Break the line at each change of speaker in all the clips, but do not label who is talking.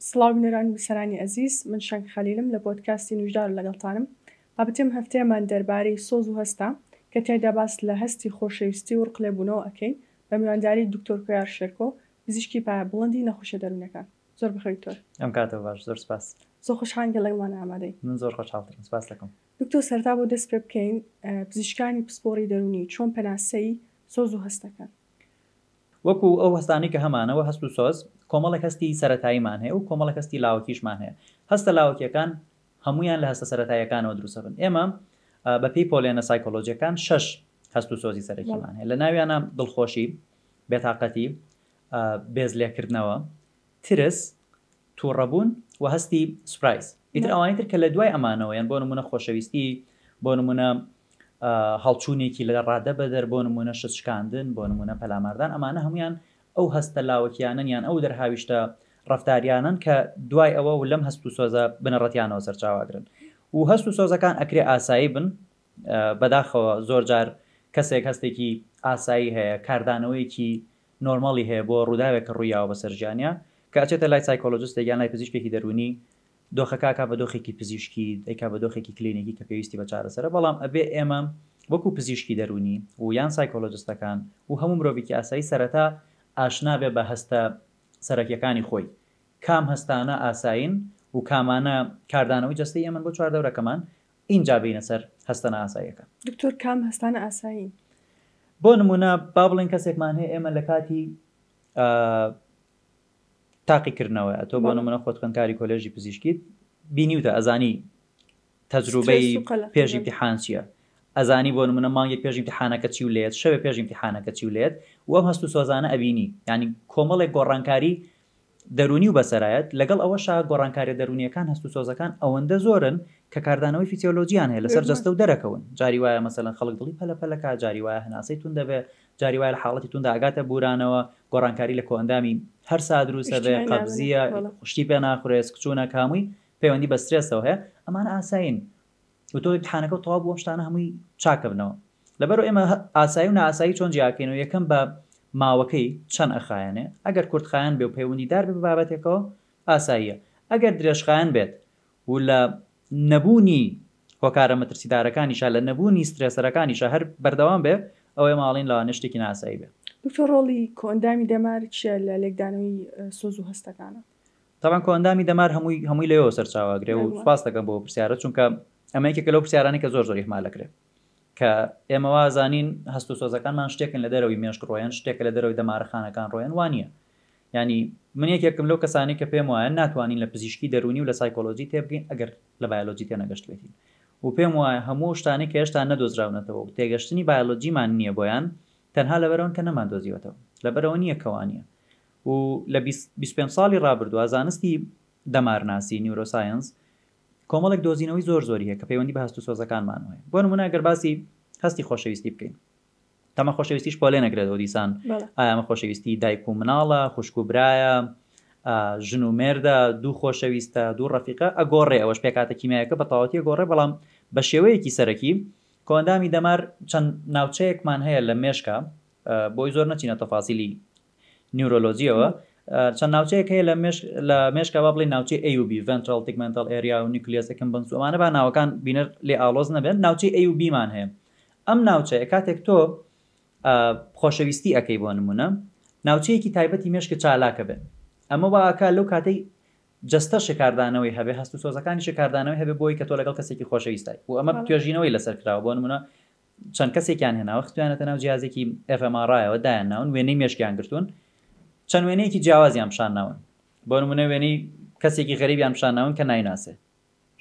سڵاو بینەرانی بیسەرانی ئەزیز، من شەنگ خەلیلم لە پۆدکاستی نوژدار لەگەڵتانم. بابەتێم هەفتەیەمان دەربارەی سۆز و هەستە کە تێدا باس لە هەستی خۆشەویستی و ڕقلێبوونەوە ئەکەین بە میوانداری دکتۆر کویار شێرکۆ، پزیشکی پایەبڵندی نەخۆشیە دەروونەکان. زۆر بخەوی دکتۆر.
ئەم کاتەوە باش، زۆر سپاس.
زۆر خۆشحالم کە لەگەڵمان ئامادەی.
من زۆر خۆشحاڵم، سپاس دەکەم.
دکتۆر، سەرتا بۆ دەست پێ بکەین پزیشکانی پسپۆڕی دەرونی چۆن پەناسەی سۆز و هەستەکەن.
وەکو ئەو هەستانی کە هەمانەوە هەست و سۆز کۆمەڵێک هەستی سەرەتاییمان هەیە و کۆمەڵێک هەستی لاوەکیشمان هەیە. هەستە لاوەکیەکان هەمویان لە هەستە سەرەتاییەکانەوە دروستە بن. ئێمە بە پێی پۆلێنە سایکۆلۆجیەکان 6 هەست و سۆزی سەرەکیمان هەیە. لە ناویانە دڵخۆشی، بێتاقەتی، بێزلێکردنەوە، ترس، تووڕەبوون و هەستی سوپرایز. ئیتر ئەوانی تر کە لە دوای ئەمانەوە یان بۆ نمونە خۆشەویستی، بۆ نمونە هەڵچوونێکی لە ڕادە بەدەر، بۆ نمونە شکاندن، بۆ نمونە پەلاماردان، ئەمانە هەمویان ئەو هەستە لاوەکیانن یان ئەو دەرهاویشتە ڕەفتاریانن کە دوای ئەوە و لەم هەست و سۆزە بنەڕەتیانەوە سەرچاواگرن. و هەست و سۆزەکان ئەکرێ ئاسایی بن، بەداخەوە زۆر جار کەسێک هەستێکی ئاسایی هەیە، کاردانەوەیەکی نۆرمالی هەیە بۆ ڕووداوێک ڕوویاوە بە سەرجانیا کە ئەچێتە لای سایکۆلۆجیستێک یان لای پزیشکێکی دەرونی، دۆخەکە بە دۆخێکی پزیشکی، دەیکا بە دۆخێکی کلینیکی کە پێویستی بە چارەسەرە. بەڵام ئەبێ ئێمە وەکو پزیشکی دەرونی و یان سایکۆلۆجیستەکان و هەموو مرۆڤێکی ئاسایی سەرەتا ئاشنا بێ بە هەستە سەرەکیەکانی خۆی، کام هەستانە ئاساین و کامانە کاردانەوەی جەستەی ئێمە بۆ چواردەورەکەمان، اینجا بینە سەر هەستانە ئاساییەکە.
دکتۆر، کام هەستانە ئاسایی؟
بۆ نمونە با بڵێن کەسێکمان هەیە ئێمە لە کاتی تاقیکردنەوە، تۆ بۆ نمونە خۆت خوێندکاری کۆلێژی پزیشکیت بینیوتە، ئەزانی تەجروبەی پێش ئیمتیحان چییە، ئەزانی بۆ نمونە مانگێک پێش ئیمتیحانەکە چی و لێت، شەوێ پێش ئیمتیحانەکە چی و لێت، و ئەم هەست و سۆزانە ئەبینی. یعنی کۆمەڵێک گۆڕانکاری دەرونی و بەسەرایەت لەگەڵ ئەوەشا گۆڕانکاری دەرونیەکان هەست و سۆزەکان ئەوەندە زۆرن کە کاردانەوەی فیزیۆلۆجییان هەیە لەسەر جەستە و دەرەکەون. جاری وایە مەسەلەن خەڵک دڵی پەلەپەلەکە، جاری وایە هەناسەی تون دەبێ، جاری وایە لە حاڵەتی توندا ئاگاتە بورانەوە، گۆڕانکاری لە کۆئەندامی هەر سادروسە بێ، قەبزیە، خوشتی پێ ناخورێت، کچوونە کامووی پەیوەندی بە سترێسەوە هەیە، ئەمانە ئاساین و تۆ امتحانەکە و تەواو بۆ شتانە هەمووی چاکە بنەوە. لەبەرەوە ئێمە ئاسایی و نائاسایی چۆن جیاکەینەوە؟ یەکەم بە ماوەکەی چەند ئەخایەنێ. ئەگەر کورتخایەن بێ و پەیوەندیدار بێ بە بابەتێکەوە ئاساییە. ئەگەر درێژخایەن بێت و لە نەبوونی هۆکارە مەترسیدارەکانیشە، لە نەبوونی سترێسەرەکانیشە هەر بەردەوام بێ، ئەوەی ماڵین لەوانە شتێکی ناسایی بێ.
دکتۆر، ڕۆڵی کۆئەندامی دەمار چییە لە لێکدانەوەی سۆز و هەستەکانە؟
تاوان کۆئەندامی دەمار هەمووی لەوە سەرچاواگرێ و سپاس دەکەم بۆ پرسیارە، چونکە ئەمە یەکێکە لەو پرسیارانی کە زۆر ئیحمالەکرێ کە ئێمە وازانین هەست و سۆزەکانمان شتێکن لە دەرەوەی مێشک ڕۆیان، شتێکە لە دەرەوەی دەمارەخانەکان ڕۆیان، وانە. ینی من یەکێکم لەو کەسانی کە پێم وایە ناتوانین لە پزیشکی دەرونی و لە سایکۆلۆجی تێبگەین ئەگەر لە بایۆلۆجی تێنەگەشت بێتین، و پێم وایە هەموو شتانی کە هێشتا نەدۆزراونەتەوە و تێگەشتنی بایۆلۆجیمان نییە بۆیان، تەنها لەبەرەوەن کە نەمان دۆزیوەتەوە، لەبەرەوە نییە کەوانە. و لە 25 ساڵی ڕابردووە زانستی دەمارناسی نیورۆساینس کۆمەڵێک دۆزینەوەی زۆری هەیە کە پەیوەندی بە هەست و سۆزەکانمان هەیە. بۆ نمونە ئەگەر باسی هەستی خۆشەویستی بکەین، تەمە خۆشەویستیش پۆلێ نەکرێتەوە دیسان، ئایا ئەمە خۆشەویستی دایک و مناڵە، خوشک و برایە، ژن و مێردە، دوو خۆشەویستە، دوو ڕەفیقە، ئەگۆڕێ. ئەوەش پێکاتە کیمیایەکە بە تەواوەتی ئەگۆڕێ، بەڵام بە شێوەیەکی سەرەکی کۆئەندامی دەمار چەند ناوچەیەکمان هەیە لە مێشکە، بۆی زۆر نەچینە تەفاسیلی نیورۆلۆجیەوە، چەند ناوچەیەک هەیە لە مێشکە، با بڵێن ناوچەی AUB ventral tegmental area و nucleus accumbens، ئەمانە با ناوەکان بینەر لێ ئاڵۆز نەبێن، ناوچەی AUB مان هەیە. ئەم ناوچەیە کاتێک تۆ خۆشەویستی ئەەکەی بۆ نمونە، ناوچەیەکی تایبەتی مێشکە چالاکە بێت، ئەمە باکە لەو کاتەی جەستە شکاردانەوەی هەبێ، هەست و سۆزەکانی شکاردانەوەی هەبێ بۆی کە تۆ لەگەڵ کەسێکی خۆشەویستای، و ئەمە توێژینەوەی لەسەر کراوە. بۆ نمونە چەند کەسێکیان هێناوە خستویانەتە ناو جیازێکی FMRI-ەوە دایان ناون، وێنەی مێشکیان گرتوون، چەند وێنەیەکی جیاوازیان پیشان ناون. بۆ نمونە وێنەی کەسێکی غەریبیان پیشان ناون کە نایناسێ،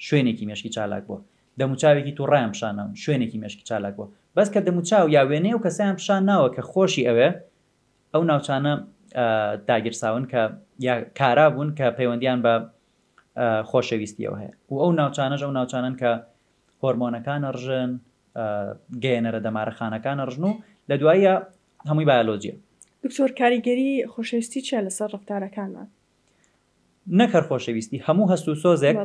شوێنێکی مێشکی چالاک بووە، دەموچاوێکی تووڕایان پیشان ناون، شوێنێکی مێشکی چالاک بووە. بەس کە دەموچاو یا وێنەیە و کەسیان پیشان ناوە کە خۆشی ئەوێ، ئەو ناوچانە داگیرساون کە یا کارا بوون کە پەیوەندیان بە خۆشەویستیەوە هەیە، و ئەو ناوچانەش ئەو ناوچانن کە هۆرمۆنەکانە ڕژن، گەێنەرە دەمارەخانەکانە ڕژن، و لە دوایە هەمووی بایۆلۆجیە.
دکتۆر، کاریگەری خۆشەویستی چیە لەسەر ڕەفتارەکانمان؟
نەکەر خۆشەویستی هەموو هەست و سۆزێک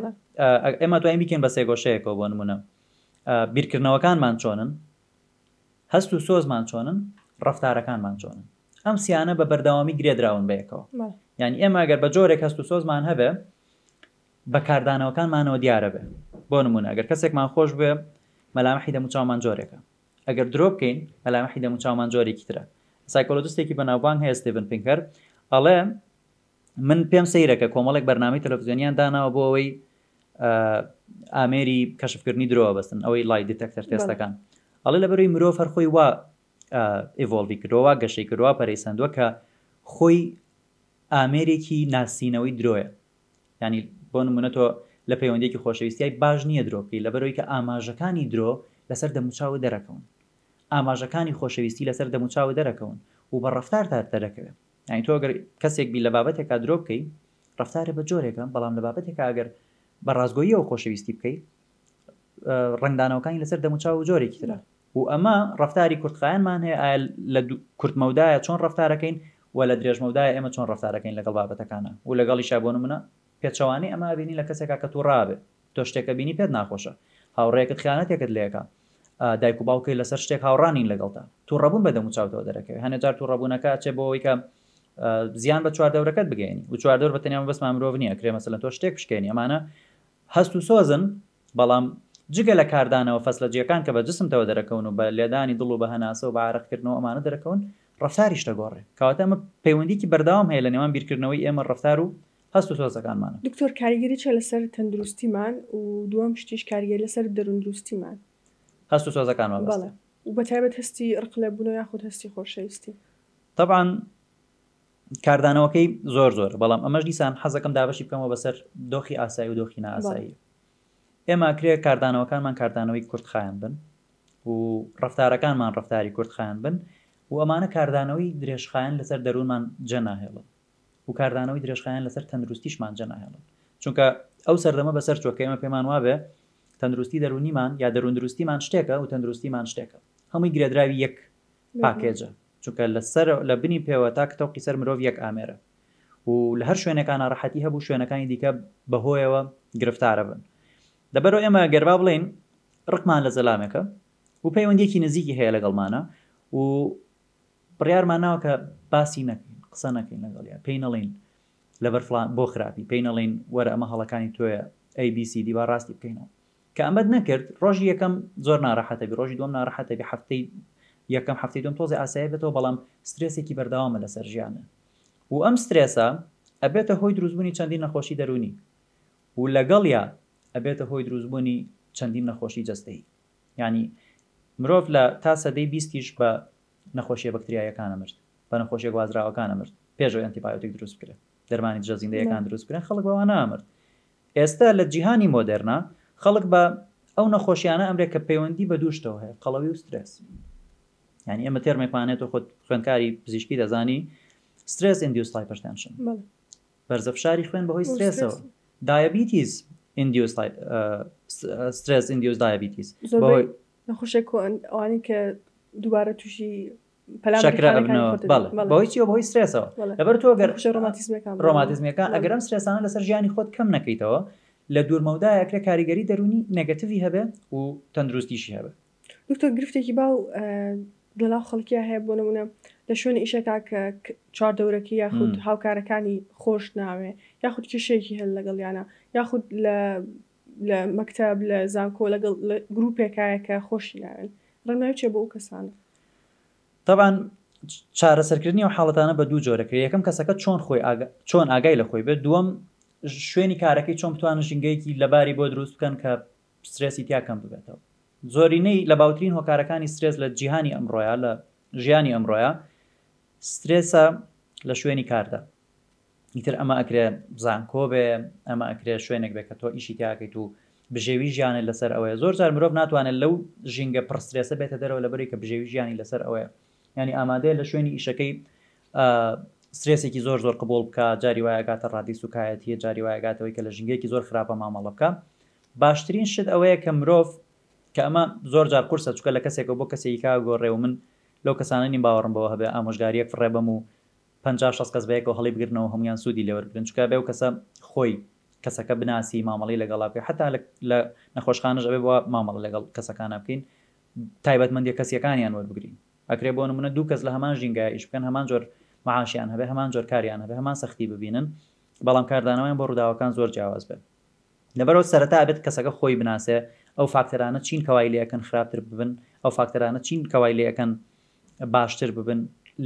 ئێمە توانین بیکەین بە سێگۆشەیەکەوە. بۆ نمونە بیرکردنەوەکانمان چۆنن، هەست و سۆزمان چۆنن، ڕەفتارەکانمان چۆنن. ئەم سیانە بە بەردەوامی گرێدراون بەیەکەوە. یعنی ئێمە ئەگەر بە جۆرێک هەست و سۆزمان هەبێ بەکاردانەوەکانمانەوە دیارە بێ بۆ نمونە ئەگەر کەسێکمان خۆش بێ مەلامەحی دەموچاومان جۆرێکە ئەگەر درۆ بکەین مەلامەحی دەموچاومان جۆرێکی ترە سایکۆلۆجیستێکی بەناوبانگ هەیە ستیڤن پینکەر ئەڵێ من پێم سەیرەکە کۆمەڵێک بەرنامەی تەلەڤیزیۆنیان داناوە بۆ ئەوەی ئامێری کەشفکردنی درۆوە بەستن ئەوەی لای دیتەکتەر تێستەکان ئەڵێ لەبەرەوەی مرۆڤ هەرخۆی وا ئیڤۆڵڤی کردەوە گەشەی کردووە پەرەیسەندووە کە خۆی ئامێرێکی ناسینەوەی درۆیە ینی بۆ نمونە تۆ لە پەیوەندێکی خۆشەویستیای باش نییە درۆکەی لەبەرەوەی کە ئاماژەکانی درۆ لەسەر دەموچاوە دەرەکەون ئاماژەکانی خۆشەویستی لەسەر دەموچاوە دەرەکەون و بە ڕەفتار دەرەکەوێت یعنی تۆ ئەگەر کەسێک بی لە بابەتێکا درۆ بکەی ڕەفتارە بە جۆرێکە بەڵام لە بابەتێکە ئەگەر بە ڕازگۆییەوە خۆشەویستی بکەیت ڕنگدانەوەکانی لەسەر دەموچاو جۆرێکی ترە و ئەمە ڕەفتاری کورتخایانمان هەیە ئایا لە کورتمەودایە چۆن ڕەفتارەکەین و لە درێژمەودایە ئێمە چۆن ڕەفتارەکەین لەگەڵ بابەتەکانە و لەگەڵی شابۆ نمونە پێچەوانەی ئەمە بینی لە کەسێکا کە تو ڕابێ تۆ شتێکە بینی پێت ناخۆشە هاوڕێیەکت خیانەتێکت لێەکە دایک و باوکەی لەسەر شتێک هاوڕانین لەگەڵتا تو ڕەبوون بە دەموچاوتەوە دەرەکەوێت هەنێجار تو ڕەبوونەکە چێ بۆ ئەوەی کە زیان بە چواردەورەکەت بگەینی و چواردەور بە تەنیا بەسمان مرۆڤ نییە کرێ مەسەلەن تۆ شتێک بشکێنی ئەمانە هەست و سۆزن بەڵام جگە لە کاردانەوە فەسلەجیەکان کە بە جسمتەوە دەرەکەون و بە لێدانی دڵ و بە هەناسە و بە عارەقکردنەوە ئەمانە دەرەکەون ڕەفتاریش دەگۆڕێ کەواتە ئەمە پەیوەندیکی بەردەوام هەیە لە نێوان بیرکردنەوەی ئێمە ڕەفتار و هەست و سۆزەکانمانە.
دکتۆر کاریگەری چە لەسەر تەندروستیمان و دووەم شتیش کاریگەری لەسەر دەروندروستیمان
هەست و سۆزەکانمان بەڵێ
و بەتایبەت هەستی ڕقلەبوونەوە یاخود هەستی خۆشەویستی
طبعاً کاردانەوەکەی زۆر بەڵام ئەمەش دیسان حەزەکەم دابەشی بکەمەوە بەسەر دۆخی ئاسایی و دۆخی نائاسایی ئێمە کرێ کاردانەوەکانمان کاردانەوەی کورتخایان بن و ڕەفتارەکانمان ڕەفتاری کورتخایان بن و ئەمانە کاردانەوەی درێژخایان لەسەر دەروونمان جەناهێڵن و کاردانەوەی درێژخایان لەسەر تەندروستیشمان جەناهێڵن چونکە ئەو سەردەمە بەسەر چۆکە ئێمە پێمان وابێ تەندروستی دەرونیمان یا دەروندروستیمان شتێکە و تەندروستیمان شتێکە هەمووی گرێدراوی یەک پاکێجە چونکە لەسەر لە بنی پێوە تا کتەوقی سەر مرۆڤ یەک ئامێرە و لە هەر شوێنێکان ناڕەحەتی هەبوو شوێنەکانی دیکە بەهۆیەوە گرفتارە بن دەبەرەوە ئێمە گەربا بڵێن ڕقمان لە زەلامێکە و پەیوەندێکی نزیکی هەیە لەگەڵمانە و بڕیارمان ناوە کە باسی نەکەین قسە نەکەین لەگەڵیا پێی نەڵێن لەبەر فڵان بۆ خراپی پێی نەڵێن وەرە ئەمە هەڵەکانی تۆیە ABC با ڕاستی بکەینەوە کە ئەمەد نەکرد ڕۆژی یەکەم زۆر ناڕەحەتەبی ڕۆژی دوم ناڕەحەتەبی هەفتەی یەکەم هەفتەی دوم تۆزی ئاسایی بێتەوە بەڵام سترێسێکی بەردەوامە لەسەر ژیانە و ئەم سترێسە ئەبێتە هۆی دروستبوونی چەندین نەخۆشی دەرونی و لەگەڵیا ئەبێتە هۆی دروستبوونی چەندین نەخۆشی جەستەیی یعنی مرۆڤ لە تا سەدەی 20یش بە نەخۆشیە بەکتریایەکانە مرد بە نەخۆشیە گوازراوەکانە مرد پێشەوەی ئەنتیبایۆتیک دروست بکرێت دەرمانی جەزیندەیەکان دروست بکرێن خەڵک بەوە نامرد ئێستا لە جیهانی مۆدێرنا خەڵک بە ئەو نەخۆشیانە ئەمرێک کە پەیوەندی بە دووشتەوە هەیە قەڵەوی و سترێس یعنی ئێمە تێرمێکوانێت و خۆت خوێندکاری پزیشکی دەزانی سترێس ئیندیوس هایپەرتەنشن بەرزەفشاری خوێن بەهۆی سترێسەوە دایەبیتیس ئیندیوس سترێس ئیندیوس دایەبیتیس
نەخۆشێک ئەوانی کە دووبارە تووشی
شەکرە ئەبنەوە بەهۆی چیەوە بەهۆی سترێسەوە لەبەر تۆ گەر ڕۆماتیزمەکان ئەگەرم سترێسانە لەسەر ژیانی خۆت کەم نەکەیتەوە لە دوورمەودای ئەکرێ کاریگەری دەرونی نێگەتیڤی هەبێ و تەندروستیشی هەبێ
دکتۆر گرفتێکی باو لەناو خەڵکیە هەیە بۆ نمونە لە شوێنی ئیشەکە کە چواردەورەکی یاخود هاوکارەکانی خۆش ناوێ یاخود کێشەیەکی هەل لەگەڵیانە یاخود لە مەکتەب لە زانکۆ لەگەڵ گروپێکایە کە خۆشی ناوێن ڕێنمایی چێ بۆ ئەو کەسانە
طبعاً چارەسەرکردنی و حاڵەتانە بە دوو جۆرەکە یەکەم کەسەکە چۆن ئاگای لە خۆی بێت دووەم شوێنی کارەکەی چۆن بتوانن ژینگەیەکی لەباری بۆ دروست بکەن کە سترێسی تیا کەم ببێتەوە زۆرینەی لە باوترین هۆکارەکانی سترێس لە جیهانی ئەمڕۆیە لە ژیانی ئەمڕۆیە سترێسە لە شوێنی کاردا ئیتر ئەمە ئەکرێ زانکۆ بێ ئەمە ئەکرێ شوێنێک بێت کە تۆ ئیشی تیاکەیت و بژێوی ژیانێت لەسەر ئەوەیە زۆر جار مرۆڤ ناتوانێت لەو ژینگە پڕسترێسە بێتە دەرەوە لەبەری کە بژێوی ژیانی لەسەر ئەوەیە ینی ئامادەیە لە شوێنی ئیشەکەی سترێسێکی زۆر قبول بکە جاری وایەگاتە ڕادی سوکایەتیە جاری وایەگاتەوەی کە لە ژینگەیەکی زۆر خراپە مامەڵە بکە باشترین شت ئەوەیە کە مرۆڤ کە ئەمە زۆر جار قورسە چکە لە کەسێکە بۆ کەسێکی کا گۆڕێ و من لەو کەسانە نیم باوەڕم بەوە هەبێ ئامۆژگاریەک فڕێبم و 50-60 کەس بەیەکەوە هەڵی بگرنەوە هەمویان سوودی لێوەرگرن چکە بێ و کەسە خۆی کەسەکە بناسی مامەڵی لەگەڵا بکە حتا لە نەخۆشخانەش ئەبێ بۆ مامەڵە لەگەڵ کەسەکانە بکەین تایبەتمەندی کەسیەکانیان وەربگرین ئەکرێ بۆ نمونە دوو کەس لە هەمان ژینگای ئیش بکەن هەمان جۆر معاشیان هەبێ هەمان جۆر کاریان هەبێ هەمان سەختی ببینن بەڵام کاردانەوەیان بۆ ڕووداوەکان زۆر جیاواز بێت لەبەرەوە سەرەتا ئەبێت کەسەکە خۆی بناسێ ئەو فاکتەرانە چین کەوای لێەکەن خراپتر ببن ئەو فاکتەرانە چین کەوای لێەکەن باشتر ببن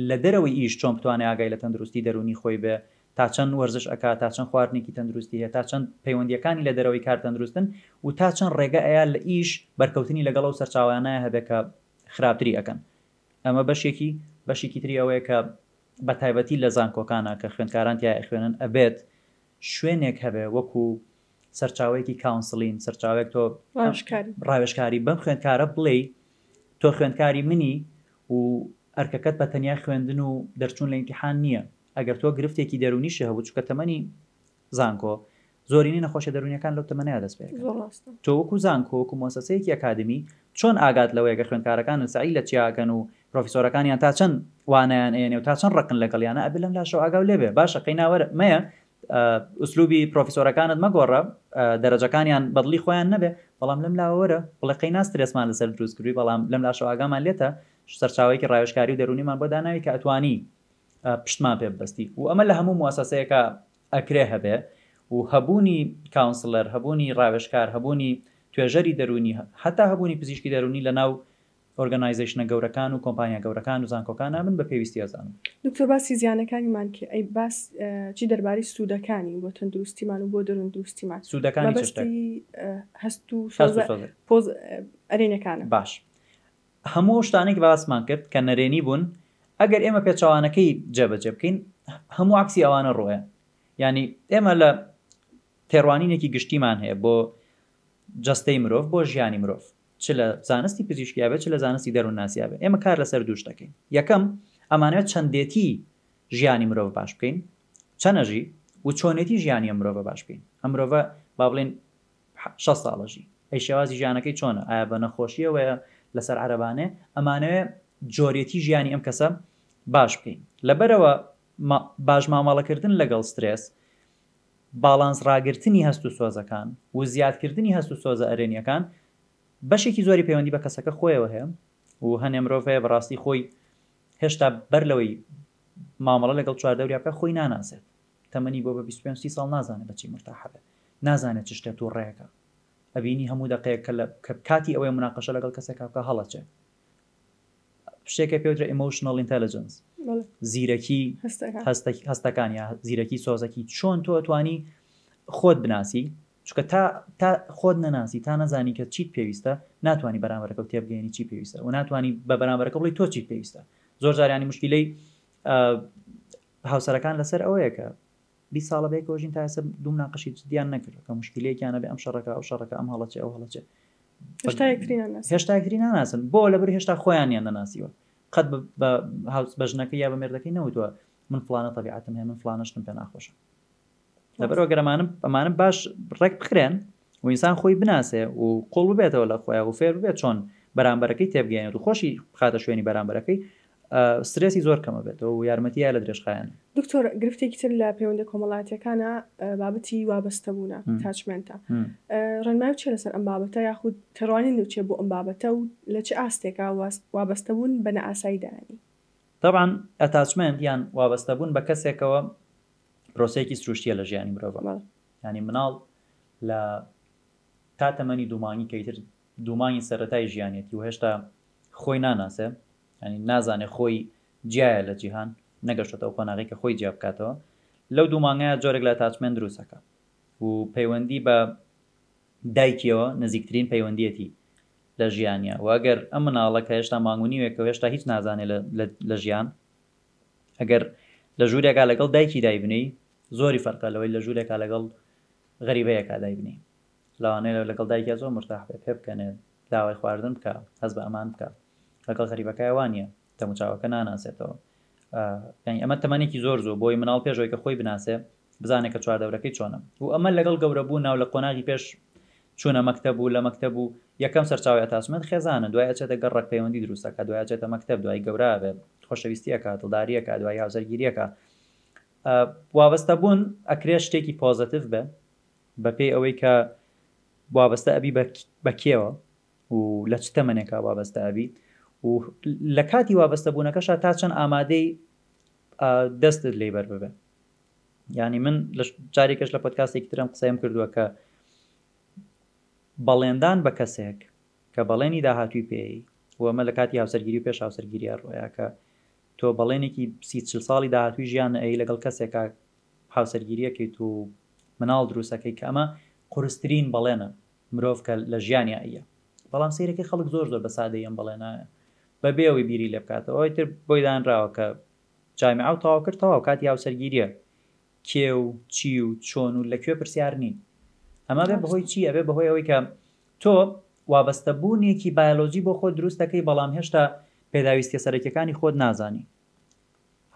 لە دەرەوەی ئیش چۆن بتوانێت ئاگای لە تەندروستی دەرونی خۆی بێ تا چەند وەرزش ئەکا تا چەند خواردنێکی تەندروستی هەیە تا چەند پەیوەندیەکانی لە دەرەوەی کار تەندروستن و تا چەند ڕێگە ئەیە لە ئیش بەرکەوتنی لەگەڵ ئەو سەرچاوانەیە هەبێ کە خراپتری ئەەکەن ئەمە بەشێکی تری ئەوەیە کە بە تایبەتی لە زانکۆکانە کە خوێندکاران تیا خوێنن ئەبێت شوێنێک هەبێ وەکو سەرچاوەیەکی کاونسلین سەرچاوێک تۆ ڕاوێژکاری بەم خوێندکارە بڵێ تۆ خوێندکاری منی و ئەرکەکەت بە تەنیا خوێندن و دەرچوون لە ئیمتیحان نییە ئەگەر تۆ گرفتێکی دەرونیشە هەبوو چکە تەمەنی زانکۆ زۆرینی نەخۆشە دەرونیەکان لەو تەمەنەیە دەست پێ تۆ وەکو زانکۆ وەکو مؤسسەیەکی ئەکادمی چۆن ئاگات لەوەیە کە خوێندکارەکانن سعی لە چیاکەن و پرۆفیسۆرەکانیان تا چەند وانیان ئێنێ و تا چەند ڕقن لەگەڵیانە ئەبێ لەم لاشەوە ئاگاو لێبێ باشە قەیناوەرە مەیە ئوسلوبی پرۆفیسۆرەکانت مەگۆڕە دەرەجەکانیان بەدڵی خۆیان نەبێ بەڵام لەم لاوەرە بڵێ قەینا سترێسمان لەسەر دروستکردووی بەڵام لەم لاشەوە ئاگامان لێتە سەرچاوەیەکی ڕاوێژکاری و دەرونیمان بۆ داناوی کە ئەتوانی پشتمان پێ ببەستی و ئەمە لە هەموو مؤسسەیەکە ئەکرێ هەبێ و هەبوونی کاونسلەر هەبوونی ڕاوێژکار هەبوونی توێژەری دەرونی هەتا هەبوونی پزیشکی دەرونی لە ناو ئۆرگەنایزیشنە گەورەکان و کۆمپانیا گەورەکان و زانکۆکانە من بە پێویستی ئەزانم
دکتۆر باسی زیانەکانیمان کە ئەی باس چی دەربارەی سوودەکانی بۆ تەندروستیمان و بۆ دەرون دروستیمان
سوودەکانی
هەست و پۆز ئەرێنەکانە
باش هەموو شتانێک باسمان کرد کە نەرێنی بوون ئەگەر ئێمە پێچەوانەکەی جێبەجێ بکەین هەموو عکسی ئەوانە ڕۆیە ینی ئێمە لە تێڕوانینێکی گشتیمان هەیە بۆ جەستەی مرۆڤ بۆ ژیانی مرۆڤ چ لە زانستی پزیشکیابێت چ لە زانستی دەروونناسیابێت ئێمە کار لەسەر دووش دەکەین یەکەم ئەمانەوێت چەندێتی ژیانی مرۆڤ باش بکەین چەنەژی و چۆنێتی ژیانی مرۆڤ باش بکەین ئەم مرۆڤە با بڵێن 6 ساڵەژی ئەی شێوازی ژیانەکەی چۆنە ئایا بە نەخۆشیەوەیە لەسەر عەرەبانێ ئەمانەوێت جۆرێتی ژیانی ئەم کەسە باش بکەین لەبەرەوە باش مامەڵەکردن لەگەڵ سترێس باڵانس ڕاگررتنی هەست و سۆزەکان و زیادکردنی هەست و سۆزە ئەرێنیەکان بەشێکی زۆری پەیوەندی بە کەسەکە خۆیەوە هەیە و هەنێ مرۆڤ هەیە بەڕاستی خۆی هێشتا بەر لەوەی مامەڵە لەگەڵ چواردەوری بکە خۆی ناناسێت تەمەنی بۆ بە 25 ساڵ نازانێت بەچی مرتاحە بێت نازانێت چ شتێت و ڕێەکە ئەبینی هەموو دقەیەک کە کاتی ئەوەی مناقەشە لەگەڵ کەسێکا بکە هەڵەچێ شتێکە پێوترە emotional intelligence زیرەکی هەستەکان یا زیرەکی سۆزەکی چۆن تۆ ئەتوانی خۆت بناسی چونکە تا خۆت نەناسی تا نەزانی کە چیت پێویستە ناتوانانی بەرامبەرەکە و تێبگەێنی چی پێویستە و ناتوانانی بە بەرامبەرەکە بڵی تۆ چیت پێویستە زۆر جاریانی مشکلەی هاوسەرەکان لەسەر ئەوەیە کە 20 ساڵە بێک کۆژین تا ئێستا دوو مناقەشی جدیان نەکرد کە مشکلەیەکیانە بێ ئەم شەڕەکە ئەو شەڕەکە ئەم هەڵەچێ ئەو هەڵەچێ هێشتا یەکتری ناناسن بۆ لەبەر هێشتا خۆیانیان نەناسیوە قەت بە بەژنەکە یا بە مێردەکەی نەوتووە من فلانە تەبیعەتم هەیە من فلانەشتم پێ ناخۆشە لەبەرەوە ئەمانم باش ڕێک بخرێن و ئینسان خۆی بناسێ و قوڵ ببێتەوە لە خۆیان و فێر ببێت چۆن بەرامبەرەکەی تێبگەێنێت و خۆشی بخاتە شوێنی بەرامبەرەکەی سترێسی زۆر کەمە بێتەوە و یارمەتیە لە درێژخایەن
دکتۆر گرفتێکی تر لە پەیوەندی کۆمەڵایەتیەکانە بابەتی وابەستەبوونە تاچمنتە ڕێنمای چێ لەسەر ئەم بابەتە یاخود تەڕوانین دەچێ بۆ ئەم بابەتە و لە چه ئاستێکا وابەستەبوون بە نەئاسایی دایانی
طبعا ئەتاچمنت یان وابەستەبوون بە کەسێکەوە پرۆسەیەکی سروشتیە لە ژیانی مرۆڤ ینی مناڵ لە تا تەمەنی دوومانی کەیتر دوومانی سەرەتای ژیانێتی و هێشتا خۆی ناناسێ ینی نازانێ خۆی جیایە لە جیهان نەگەشتێتەوە قۆناغی کە خۆی جیا بکاتەوە لەو دوومانگایە جۆرێک لە تاچمنت دروستەکە و پەیوەندی بە دایکیەوە نزیکترین پەیوەندیەتی لە ژیانە و ئەگەر ئەم مناڵە کە هێشتا مانگونیوێکە هێشتا هیچ نازانێت لە ژیان ئەگەر لە ژوورێکا لەگەڵ دایکی دایبنەی زۆری فەرقە لەوەی لە ژوورێکا لەگەڵ غەریبەیەکا دایبنی لەوانەیە لەگەڵ دایکیا زۆر مرتاح پێ بکەنێت داوای خواردن بکە هەز بە ئەمان بکە لەگەڵ غەریبەکەی وانە تەموچاوەکە ناناسێتەوە ئەمە تەمەنێکی زۆر بۆی مناڵ پێشەوەی کە خۆی بناسێ بزانێت کە چواردەورەکەی چۆنە و ئەمە لەگەڵ گەورەبوو ناو لە قۆناغی پێش چوونە مەکتەب و لە مەکتەب و یەکەم سەرچاوی ئەتاچمنت خێزانە دوای ئەچێتە گەڕک پەیوەندی دروستەکە دوای ئەچێتە مەکتەب دوای گەورە بێ خۆشەویستیەکە دڵداریەکە دوای هاوسەرگیریەکە وابەستەبوون ئەکرێ شتێکی پۆزتیڤ بێ بەپێی ئەوەی کە وابەستە ئەبی بە کێوە و لە چ تەمەنێکە وابەستە ئەبی و لە کاتی وابەستەبوونەکەشە تا چەند ئامادەی دەستت لێ بەر ببێ. ینی من لە جارێکەش لە پۆدکاستێکی ترم قسەیم کردووە کە بەڵێندان بە کەسێک کە بەڵێنی داهاتووی پێی و ئەمە لە کاتی هاوسەرگیری و پێش هاوسەرگیریە ڕۆیە کە تۆ بەڵێنێکی 30 ساڵی داهاتووی ژیان ئەی لەگەڵ کەسێکە هاوسەرگیریەکەیت و مناڵ دروستەکەی کە ئەمە قورسترین بەڵێنە مرۆڤ کە لە ژیانی ئەیە. بەڵام سیرەکەی خەڵک زۆر زۆر بە سادەی ئەم بەڵێنایە بە بێەوەی بیری لێ بکاتەوە. ئەوی تر بۆی دانراوە کە جامعە و تەواو کردەوە و کاتی هاوسەرگیریە کێ و چی و چۆن و لەکوێ پرسیار نین. ئەمە بێ بەهۆی چی؟ ئەبێ بەهۆی ئەوەی کە تۆ وابەستەبوونێکی بایۆلۆژی بۆ خۆت دروست دەکەی بەڵام هێشتا پێداویستیە سەرەکیەکانی خۆت نازانی.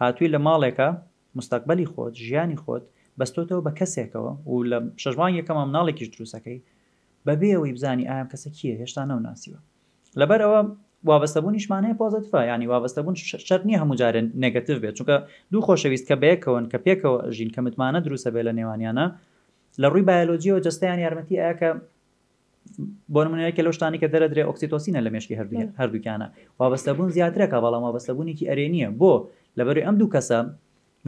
هاتووی لە ماڵێکە مستەقبەلی خۆت ژیانی خۆت بەستۆتەوە بە کەسێکەوە و لە شەژوان یەکەمە مناڵێکیش دروستەکەی بەبێ ئەوەی بزانی ئایا کەسە کیە هێشتا نەوناسیوە. لەبەر ئەوە وابەستەبوونیشمانەیە پۆزتیڤە، ینی وابەستەبوون شەرت نییە هەموو جارێ نێگەتیڤ بێت، چونکە دوو خۆشەویست کە بەیەکەوەن کە پێکەوە ژین کە متمانە دروستە بێت لە نێوانیانە لە ڕووی بایۆلۆجیەوە جەستەیان یارمەتی ئەیە کە بۆ نمونەیەکە لەو شتانی کە دەرەدرێ ئۆکسیتۆسینە لە مێشکی هەردووکیانە وابەستەبوون زیاترەکە، بەڵام وابەستەبوونێکی ئەرێنیە بۆ لەبەر ئەم دوو کەسە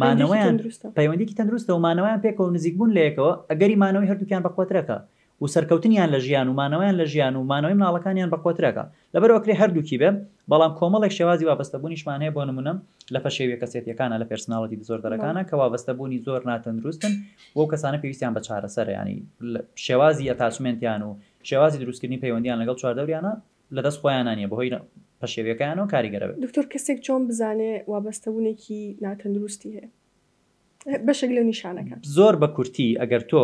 مانەوەیان پەیوەندیکی تەندروستە و مانەوەیان پێکەوە نزیکبوون لە یەکەوە ئەگەری مانەوەی هەردووکیان بەقوترەکە و سەرکەوتنیان لە ژیان و مانەوەیان لە ژیان و مانەوەی مناڵەکانیان بەقوترەکە. لەبەرەوە کرێ هەردووکی بێ، بەڵام کۆمەڵێک شێوازی وابەستەبوونیشمانەیە بۆ نمونە لە پەشێویە کەسێتیەکانە لە پێرسناڵەتی دزۆردەرەکانە کە وابەستەبوونی زۆر ناتەندروستن و کەسانە پێویستیان بە چارەسەرە، ینی شێوازی ئەتاچمنتیان و شێوازی دروستکردنی پەیوەندیان لەگەڵ چواردەوریانە لە دەست خۆیان نانیە بەهۆی پەشێویەکانەوە کاریگەرە بێت.
دکتۆر کەسێک چۆن بزانێ وابەستەبوونێکی ناتەندروستی هەیە؟ بەشێک لەو نیشانەکە
زۆر بە کورتی ئەگەر تۆ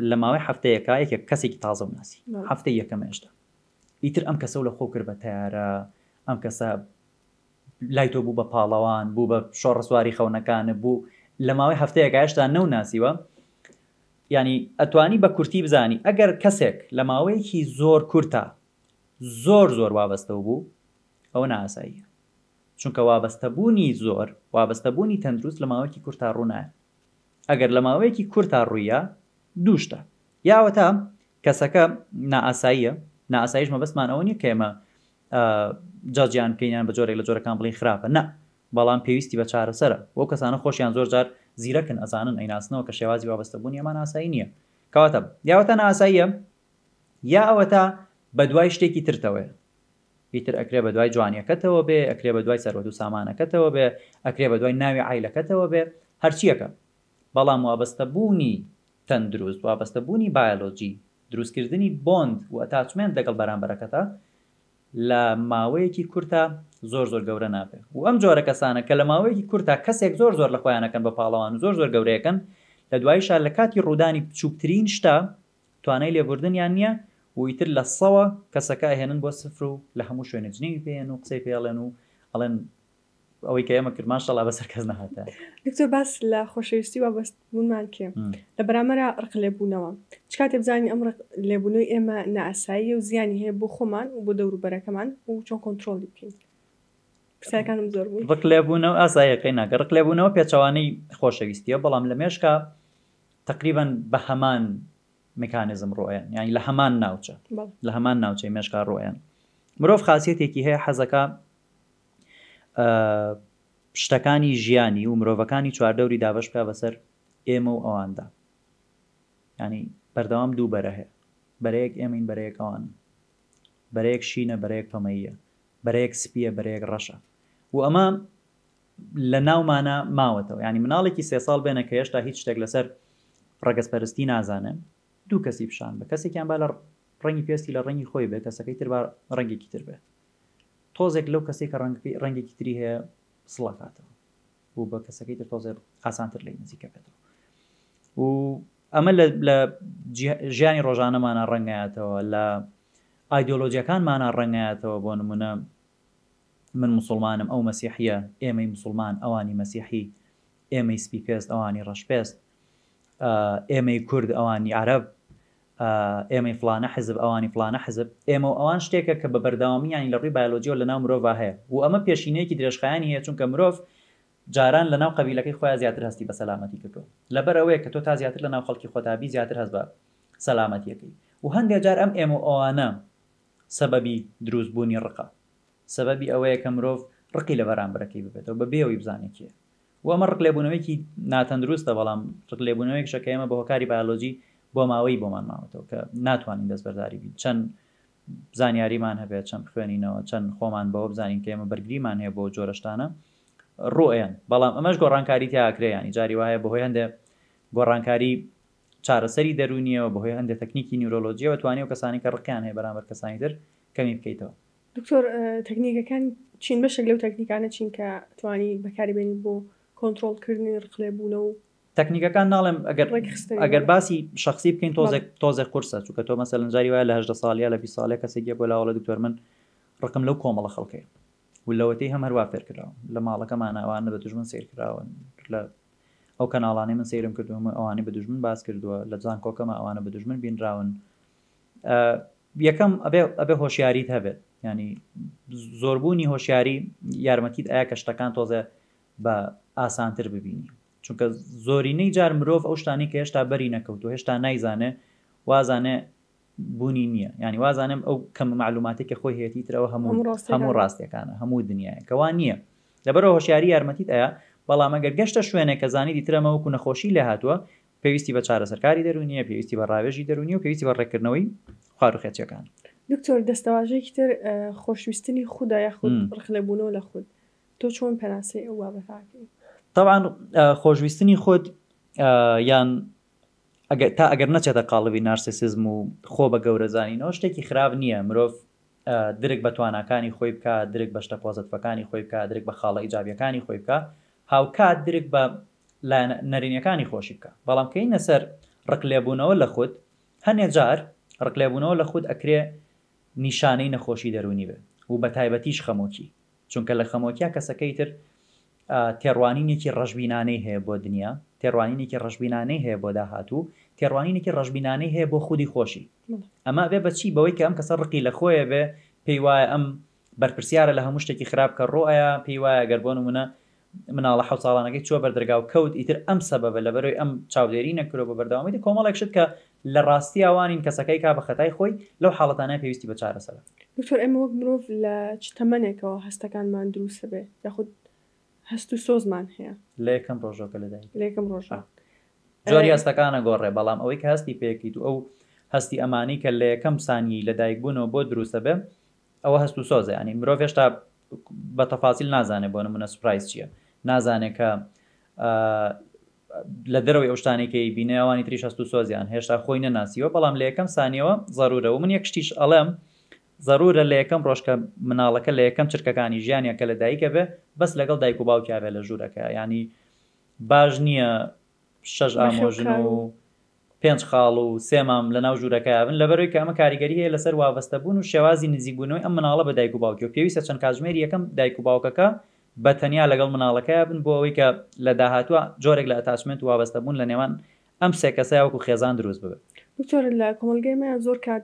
لە ماوەی هەفتەیەکە یەکێک کەسێکی تازە بناسی هەفتەی یەکەمە هێشتا ئیتر ئەم کەسە و لە خۆ کرد بە تیارە، ئەم کەسە لای تۆ بوو بە پاڵەوان بوو بە شۆڕەسواری خەونەکانە بوو لە ماوەی هەفتەیەکە هێشتا نەوناسیوە، ینی ئەتوانی بە کورتی بزانی ئەگەر کەسێک لە ماوەیەکی زۆر کورتە زۆر زۆر وابەستە بوو ئەوە نائاساییە، چونکە وابەستەبوونی زۆر وابەستەبوونی تەندروست لە ماوەیەکی کورتا ڕوونایە. ئەگەر لە ماوەیەکی کورتا ڕوویە دووشتە، یاوەتە کەسەکە نائاساییە، نائاساییش مەبەستمان ئەوە نیە کە ئێمە جاجیان بکەینیان بە جۆرێک لە جۆرەکان بڵین خراپە، نە، بەڵام پێویستی بە چارەسەرە. بۆ کەسانە خۆشیان زۆر جار زیرەکن ئەزانن ئەیناسنەوە کە شێوازی وابەستەبوونی ئەمان ئاسایی نییە. کەواتە یاوەتە نائاساییە یا ئەوەتە بە دوای شتێکی ترتەوەیە، ئیتر ئەکرێ بە دوای جوانیەکەتەوە بێ، ئەکرێ بە دوای سەروەت و سامانەکەتەوە بێ، ئەکرێ بە دوای ناوی عایلەکەتەوە بێ، هەرچیەکە. بەڵام وابەستەبوونی تەندروست، وابەستەبوونی بایۆلۆجی، دروستکردنی بۆند و ئەتاچمنت لەگەڵ بەرامبەرەکەتە لە ماوەیەکی کورتە زۆر زۆر گەورە نابێ. و ئەم جۆرە کەسانە کە لە ماوەیەکی کورتە کەسێک زۆر زۆر لە خۆیانەکەن بە پاڵەوان و زۆر زۆر گەورەیەکەن، لە دواییشە لە کاتی ڕوودانی بچووکترین شتە توانای لێبوردنیان نییە و ئیتر لە سەوە کەسەکە ئەهێنن بۆ سفر و لە هەموو شوێنە جنێوی پێێن و قسەی پێڵێن و ئەڵێن ئەوەی کە ئێمە کرد ماشەڵڵا بەسەر کەس نەهاتە.
دکتۆر باس لە خۆشەویستی وابەستبوونمان کێ لە بەرامبەرە ڕق لێبوونەوە چ کاتێ بزانین ئەم ڕق لێبوونەوەی ئێمە نائاساییە و زیانی هەیە بۆ خۆمان و بۆ دەوروبەرەکەمان و چۆن کۆنتڕۆڵی بکەین؟ پرسیارەکانم زۆر بوون.
ڕق لێبوونەوە ئاساییەکەی ناکە. ڕق لێبوونەوە پێچەوانەی خۆشەویستیە، بەڵام لە مێشکە تقریباً بە هەمان مکانیزم ڕۆیان، یعنی لە هەمان ناوچە لە هەمان ناوچەی مێشکا ڕۆیان. مرۆڤ خاصیەتێکی هەیە حەزەکە شتەکانی ژیانی و مرۆڤەکانی چواردەوری دابەش بکە بەسەر ئێمە و ئەواندا، ینی بەردەوام دوو بەرە هەیە، بەرەیەک ئێمەین بەرەیەک ئەوان، بەرەیەک شینە بەرەیەک پەمەییە، بەرەیەک سپیە بەرەیەک ڕەشە و ئەمە لە ناومانە ماوەتەوە. ینی مناڵێکی 3 ساڵ بێنە کە هێشتا هیچ شتێک لەسەر ڕەگەزپەرستی نازانن، دوو کەسی پیشان بە کەسێکیان با لە ڕەنگی پێستی لە ڕەنگی خۆی بێت، کەسەکەی تر بە ڕەنگێکی تر بێت، تۆزێک لەو کەسێک کە ڕەنگێکی تری هەیە سڵەکاتەوە و بە کەسەکەی تر تۆزێک ئاسانتر لی نزیکە بێتەوە. و ئەمە لە ژیانی ڕۆژانەمانە ڕەنگایەتەوە، لە ئایدۆلۆجیەکانمانە ڕەنگایەتەوە. بۆ نمونە من موسڵمانم ئەو مەسیحیە، ئێمەی موسڵمان ئەوانی مەسیحی، ئێمەی سپیپێست ئەوانی ڕەشپێست، ئێمەی کورد ئەوانی عەرەب، ئێمەی فلانە حزب ئەوانی فلانە حزب. ئێمە و ئەوان شتێکە کە بە بەردەوامیانی لە ڕووی بایۆلۆجیەوە لە ناو مرۆڤ هەیە و ئەمە پێشینەیەکی درێژخایانی هەیە، چونکە مرۆڤ جاران لە ناو قەبیلەکەی خۆیان زیاتر هەستی بە سەلامەتی کردو، لەبەر ئەوەیە کە تۆ تا زیاتر لە ناو خەڵکی خۆتابی زیاتر هەست بە سەلامەتیەکەی. و هەندێک جار ئەم ئێمە و ئەوانە سەبەبی دروستبوونی ڕقە، سەبەبی ئەوەیە کە مرۆڤ ڕقی لە بەرامبەرەکەی ببێتەوە بە بێەوەی بزانێکی و ئەمە ڕقلێبوونەوەیکی ناتەندروستە بەڵام ڕقلێبوونەوەیەک شەکە ئێمە بە هۆکاری بایۆلۆژی بۆ ماوەی بۆمان ماوەتەوە کە ناتوانین دەستبەرداری بین چەند زانیاریمان هەبێت چەند بخوێنینەوە چەند خۆمان بەوە بزانین کە ئێمە بەرگریمان هەیە بۆ جۆرەشتانە ڕۆیان بەڵام ئەمەش گۆڕانکاری تیاکرێیانی جاری وایە بەهۆی هەندێک گۆڕانکاری چارەسەری دەرونیەوە بەهۆی هەندێک تەکنیکی نیورۆلۆجیەوە توانێت و کەسانی کە ڕقیان هەیە بەرامبەر کەسانی تر کەمی بکەیتەوە.
دکتۆر تەکنیکەکان چین بەشێک لەو تەکنیکانە چین کە توانی بەکاری بێنین بۆ کۆنتڕۆڵکردنی ڕقلێبوونەوە و
تەکنیکەکان ناڵێم ئەگەر باسی شخصی بکەین تۆزێک قورسە چونکە تۆ مەسەلەن جاری وایە لە 18 ساڵیە لە 20 ساڵێک کەسێک بۆ لاوە لە دکتۆر من ڕقم لەو کۆمەڵە خەڵکەیە و لەوەتەی هەم هەروە فێرکراوە لە ماڵەکەمان ئەوانە بە دوژمن سیر کراون لە ئەو کەناڵانەی من سیرم کردومە ئەوانەی بە دوژمن باس کردووە لە جان کۆکەمە ئەوانە بە دوژمن بینراون یەکەم ئەبێ هۆشیاریت هەبێت ینی زۆربوونی هۆشیاری یارمەتیت ئایا کە شتەکان تۆزە بە ئاسانتر ببینی چونکە زۆرینەی جار مرۆڤ ئەو شتانی کە هێشتا بەری نەکەوت و هێشتا نایزانێ وازانێ بوونی نییە ینی وازانم ئەو کەم معلوماتێکی خۆی هێتی ترەوە هەموو ڕاستیەکانە هەموو دنیاە کەوان نییە لەبەرەوە هۆشیاری یارمەتیت ئەیە بەڵام ئەگەر گەشتە شوێنێک کە زانی دیترەمە وەکو نەخۆشی لێ هاتووە پێویستی بە چارەسەرکاری دەرونیە پێویستی بە ڕاوێژی دەرونی و پێویستی بە ڕێکردنەوەی خواروخێچەکان.
دکتۆر دەستەواژەیەکی تر خۆشویستنی خوددا یاخود ڕقلێبوونەوە لە خود تۆ چۆن پەناسی ئەو بابەتاکەی؟
طبعا خۆشویستنی خۆت یان تا ئەگەر نەچێتە قاڵبی نارسیسیزم و خۆ بە گەورەزانینەوە شتێکی خراپ نییە مرۆڤ درک بە تواناکانی خۆی بکە درک بە شتە پۆزتیڤەکانی خۆی بکە درک بە خاڵە ئیجابیەکانی خۆی بکە هاوکات درک بە نەرینیەکانی خۆشی بکە بەڵام کەینە سەر ڕقلێبوونەوە لە خود هەنێ جار ڕقلێبوونەوە لە خود ئەکرێ نیشانەی نەخۆشی دەرونی بێ و بە تایبەتیش خەمۆکی چونکە لە خەمۆکیا کەسەکەی تر تێڕوانینێکی ڕەشبینانەی هەیە بۆ دنیا تێڕوانینێکی ڕەشبینانەی هەیە بۆ داهاتوو تێڕوانینێکی ڕەشبینانەی هەیە بۆ خودی خۆشی ئەمە بێ بەچی بەوەی کە ئەم کەسە ڕقی لە خۆیە بێ پێی وایە ئەم بەرپرسیارە لە هەموو شتێکی خراپ کە ڕۆیە پێی وایە گەر بۆ نمونە مناڵە 7 ساڵانەکەی چوە بەردەرگا و کەوت ئیتر ئەم سەبەبە لەبەرەوەی ئەم چاودێری نەکرۆ بە بەردەوامی کۆمەڵێک شت کە لە ڕاستی ئەوانین کەسەکەی کا بە خەتای خۆی لەو حاڵەتانە پێویستی بە چارەسەر.
دکتۆر ئێمە وەک مرۆڤ لە چ تەمەنێکەوە هەستەکانمان دروستە بێ یاخود هەست و سۆزمان هەیە
لە یەکەم ڕۆژەکە لەدایک
لە یەکەم ڕۆژە
جۆری هەستەکانە گۆڕێ بەڵام ئەوەی کە هەستی پێکیت و ئەو هەستی ئەمانی کە لە یەکەم سانی لەدایک بوونەوە بۆ دروستە بێ ئەوە هەست و سۆزە ینی مرۆڤ هێشتا بە تەفاسیل نازانێت بۆ نمونە سوپرایز چییە نازانێت کە لە دەرەوەی ئەو شتانێکی بینێوانی تریش هەست و سۆزیان هێشتا خۆی نەناسیوە بەڵام لە یەکەم سانیەوە ضرورە و من یەک شتیش ئەڵێم ضرورە لە یەکەم ڕۆژکە مناڵەکە لە یەکەم چرکەکانی ژیانیەکە لە دایکە بێ بەس لەگەڵ دایک و باوکیاوێ لە ژوورەکە ینی باش نییە 6 ئامۆژن و 5 خاڵ و 3 مام لە ناو ژوورەکە بن لەبەرەوەی کە ئەمە کاریگەری هەیە لەسەر وابەستەبوون و شێوازی نزیکبوونەوەی ئەم مناڵە بە دایک و باوکی و پێویستە چەند کاتژمێری یەکەم دایک و باوکەکە بە تەنیا لەگەڵ مناڵەکەی بن بۆ ئەوەی کە لە داهاتوە جۆرێک لە ئەتاچمنت و وابەستەبوون لە نێوان ئەم سێ کەسای وەکو خێزان دروست ببێت.
دکتۆر لە کۆمەلگەیمان زۆر کات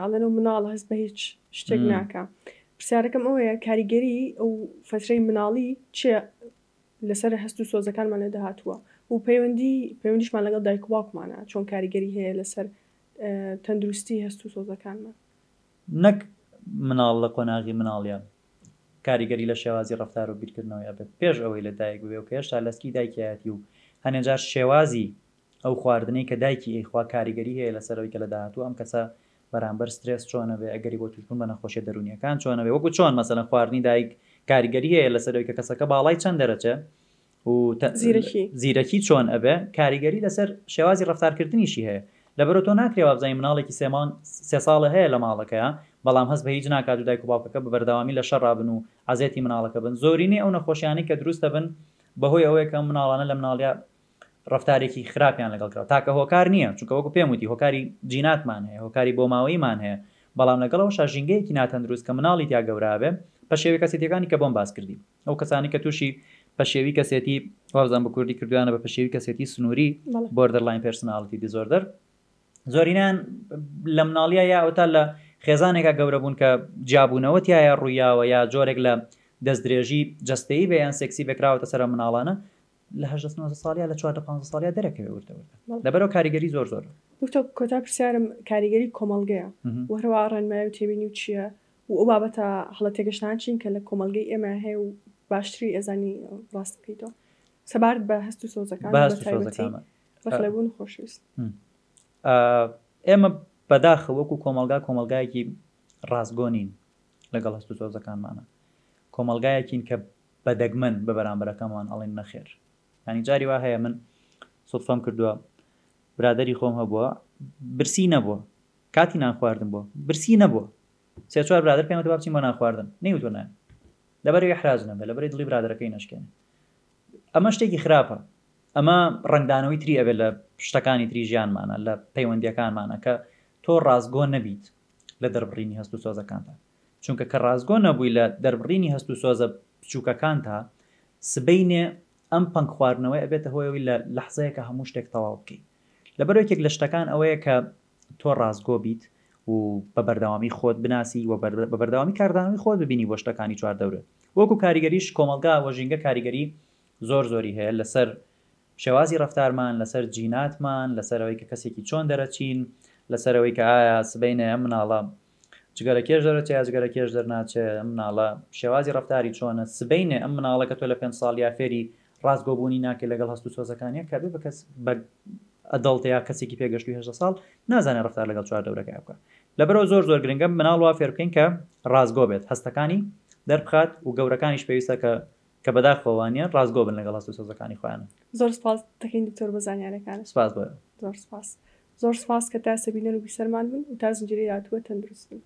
ئەڵێن و مناڵ هەست بە هیچ شتێک ناکە پرسیارەکەم ئەوەیە کاریگەری ئەو فترەی مناڵی چیە لەسەر هەست و سۆزەکانمان لە داهاتووە و پەیوەندیشمان لەگەڵ دایک و باوکمانە چۆن کاریگەری هەیە لەسەر تەندروستی هەست و سۆزەکانمان
نەک مناڵ لە قۆناغی مناڵیان کاریگەری لە شێوازی ڕەفتار و بیرکردنەوەی ئەبێت پێش ئەوەی لە دایک بێ و کە هێشتا لەسکی دایکایەتی و هەنێجار شێوازی ئەو خواردنەی کە دایکی ئەیخوا کاریگەری هەیە لەسەرەوەی کە لە داهاتوو ئەم کەسە بەرامبەر سترێس چۆنە بێ ئەگەری بۆ توشبوون بە نەخۆشیە دەرونیەکان چۆنە بێ وەکو چۆن مەسەلەن خواردنی دایک کاریگەری هەیە لەسەرەوەی کە کەسەکە باڵای چەند دەرەچێ و زیرەکی چۆن ئەبێ کاریگەری لەسەر شێوازی ڕەفتارکردنیشی هەیە لەبەرەوە تۆ ناکرێ بزانین مناڵێکی 3 ساڵە هەیە لە ماڵەکەیە بەڵام هەست بە هیچ ناکات و دایک و باوکەکە بە بەردەوامی لە شەڕابن و ئازێتی مناڵەکە بن زۆرینەی ئەو نەخۆشیانەی کە دروستە بن بەهۆی ئەوەیە کە مناڵانە لە مناڵیا ڕەفتارێکی خراپیان لەگەڵ کراوە تاکە هۆکار نییە چونکە وەکو پێم وتی هۆکاری جیناتمان هەیە هۆکاری بۆ ماوەیمان هەیە بەڵام لەگەڵەوە شاژینگەیەکی ناتەندروست کە مناڵی تیا گەورابێ پەشێوی کەسێتیەکانی کە بۆم باس کردی ئەو کەسانی کە تووشی پەشێوی کەسێتی وابزان بە کوردی کردویانە بە پەشێوی کەسێتی سنووری بۆردەرلاین پێرسۆناڵیتی دیزۆردەر زۆرینان لە مناڵیە یا ئەوتا لە خێزانێکە گەورە بوون کە جیابوونەوە تایە ڕوویاوە یا جۆرێک لە دەستدرێژی جەستەیی بەیان سێکسی بکراوەتە سەر مناڵانە لە 19 ساڵیا لە 4 ساڵیا دەرەکەوێ وردەوردە لەبەرەوە کاریگەری زۆر
دکتۆر کۆتا پرسیارم کاریگەری کۆمەڵگەیە وەرەوە ڕێنمای و تێبینی و چییە و ئەو بابەتە هەڵە تێگەشتان چین کە لە کۆمەلگەی ئێمە هەیە و باشتری ئەزانی ڕاست بکەیتەوە سەبارەت بە هەست و سۆزەکان بەخلەبوون خۆشویست.
ئێمە بەداخە وەکو کۆمەلگایەکی ڕاستگۆنین لەگەڵ هەست و سۆزەکانمانە، کۆمەلگایەکین کە بەدەگمەن بە بەرامبەرەکەمان ئەڵێن نەخێر. ینی جاری وا هەیە من سوتفەم کردووە برادری خۆم هەبووە برسی نەبووە کاتی نان خواردن بووە برسی نەبووە سێ چوار برادر پێمەوە بچین بۆ نان خواردن نەیوتوە نایە لەبەرەوەی حراز نەبێت لەبەرەوەی دڵی برادەکەی نەشکێنێ. ئەمە شتێکی خراپە، ئەمە ڕنگدانەوەی تری ئەبێت لە شتەکانی تری ژیانمانە لە پەیوەندیەکانمانە کە تۆ ڕازگۆ نەبیت لە دەربڕینی هەست و سۆزەکانتە، چونکە کە ڕازگۆ نەبووی لە دەربڕینی هەست و سۆزە بچووکەکانتە سبەینێ ئەم پەنگ خواردنەوەی ئەبێتە هۆیەوەی لە لەحزەیەکە هەموو شتێک تەواو بکەیت. لەبەرەوەیەک لە شتەکان ئەوەیە کە تۆ ڕازگۆ بیت و بە بەردەوامی خۆت بناسی و بە بەردەوامی کاردانەوەی خۆت ببینی بۆ شتەکانی چواردەورە. وەکو کاریگەریش کۆمەلگا وەژینگە کاریگەری زۆری هەیە لەسەر شێوازی ڕەفتارمان، لەسەر جیناتمان، لەسەرەوەی کە کەسێکی چۆن دەرەچین، لەسەرەوەی کە ئایا سبەینە ئەم مناڵە جگەرە کێش دەرەچێ یا جگەرە کێش دەرناچێ، ئەم مناڵە شێوازی ڕەفتاری چۆنە، سبەینێ ئەم مناڵە کە تۆ لە 5 ساڵ یا فێری ڕازگۆبوونی ناکە لەگەڵ هەست و سۆزەکانیە کە بێ بە کەس بە ئەدەڵتەیە کەسێکی پێگەشتوی 18 ساڵ نازانێت ڕەفتار لەگەڵ چواردەورەکە بکە. لەبەرەوە زۆر گرنگە مناڵ وا فێر بکەین کە ڕازگۆ بێت، هەستەکانی دەربخات و گەورەکانیش پێویستە کە بەداخەوانیان ڕازگۆ بن لەگەڵ هەست و سۆزەکانی خۆیانە.
زۆر سپاس دەکەین دکتۆر بە زانیاریەکانت.
سپاس بۆ
زۆر سپاس کە تا سەبینەر و بیسەرمان بن و تا زنجیرەی داهاتووە تەندروست بن.